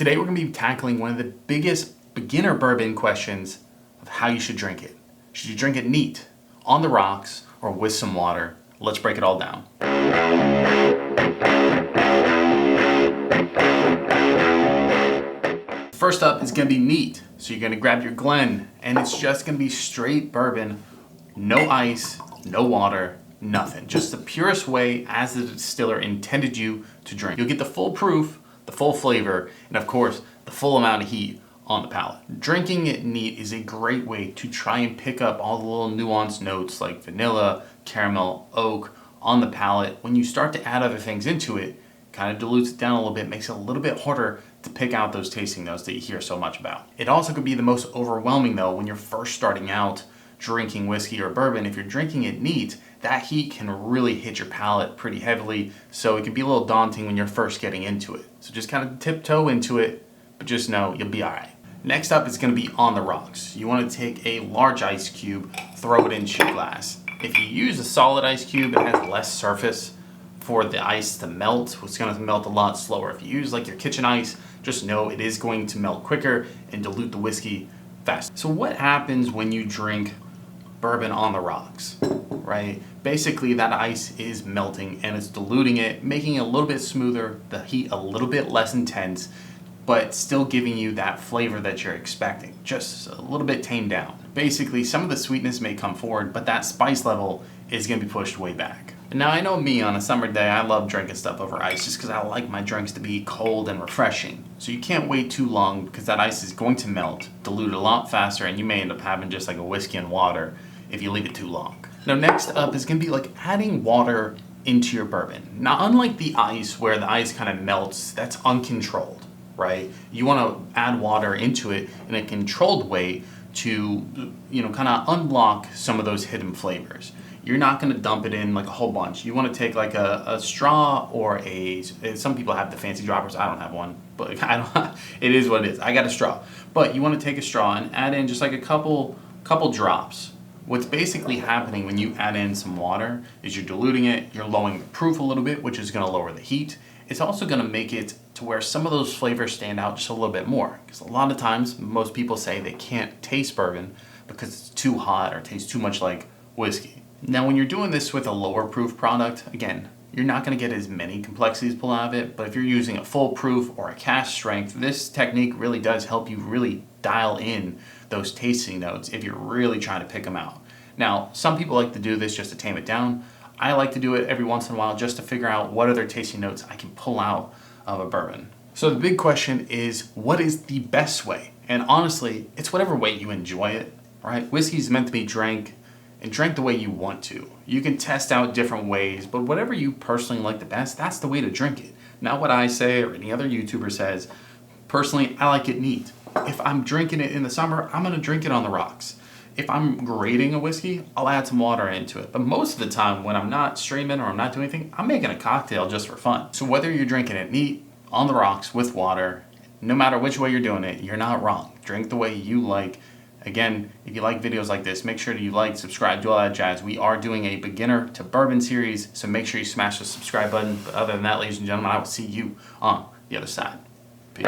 Today we're going to be tackling one of the biggest beginner bourbon questions of how you should drink it. Should you drink it neat, on the rocks, or with some water? Let's break it all down. First up is going to be neat. So you're going to grab your Glen, and it's just going to be straight bourbon, no ice, no water, nothing. Just the purest way as the distiller intended you to drink. You'll get the full proof, the full flavor, and of course, the full amount of heat on the palate. Drinking it neat is a great way to try and pick up all the little nuanced notes like vanilla, caramel, oak on the palate. When you start to add other things into it, kind of dilutes it down a little bit, makes it a little bit harder to pick out those tasting notes that you hear so much about. It also could be the most overwhelming though when you're first starting out drinking whiskey or bourbon. If you're drinking it neat, that heat can really hit your palate pretty heavily, so it can be a little daunting when you're first getting into it. So just kind of tiptoe into it, but just know you'll be all right. Next up is going to be on the rocks. You want to take a large ice cube, throw it into your glass. If you use a solid ice cube, it has less surface for the ice to melt. It's going to melt a lot slower. If you use like your kitchen ice, just know it is going to melt quicker and dilute the whiskey faster. So what happens when you drink bourbon on the rocks, right? Basically that ice is melting and it's diluting it, making it a little bit smoother, the heat a little bit less intense, but still giving you that flavor that you're expecting, just a little bit tamed down. Basically, some of the sweetness may come forward, but that spice level is gonna be pushed way back. Now I know me, on a summer day, I love drinking stuff over ice just because I like my drinks to be cold and refreshing. So you can't wait too long because that ice is going to melt, dilute a lot faster, and you may end up having just like a whiskey and water if you leave it too long. Now next up is gonna be like adding water into your bourbon. Now unlike the ice where the ice kind of melts, that's uncontrolled, right? You wanna add water into it in a controlled way to, kind of unlock some of those hidden flavors. You're not going to dump it in like a whole bunch. You want to take like a straw or some people have the fancy droppers. I don't have one, but it is what it is. I got a straw. But you want to take a straw and add in just like a couple drops. What's basically happening when you add in some water is you're diluting it, you're lowering the proof a little bit, which is going to lower the heat. It's also going to make it to where some of those flavors stand out just a little bit more. Because a lot of times, most people say they can't taste bourbon because it's too hot or tastes too much like whiskey. Now, when you're doing this with a lower proof product, again, you're not going to get as many complexities pulled out of it, but if you're using a full proof or a cask strength, this technique really does help you really dial in those tasting notes if you're really trying to pick them out. Now, some people like to do this just to tame it down. I like to do it every once in a while just to figure out what other tasting notes I can pull out of a bourbon. So the big question is, what is the best way? And honestly, it's whatever way you enjoy it, right? Whiskey is meant to be drank and drink the way you want to. You can test out different ways, but whatever you personally like the best, that's the way to drink it. Not what I say or any other YouTuber says. Personally, I like it neat. If I'm drinking it in the summer, I'm gonna drink it on the rocks. If I'm grading a whiskey, I'll add some water into it. But most of the time when I'm not streaming or I'm not doing anything, I'm making a cocktail just for fun. So whether you're drinking it neat, on the rocks, with water, no matter which way you're doing it, you're not wrong. Drink the way you like. Again, if you like videos like this, make sure that you like, subscribe, do all that jazz. We are doing a beginner to bourbon series, so make sure you smash the subscribe button. But other than that, ladies and gentlemen, I will see you on the other side. Peace.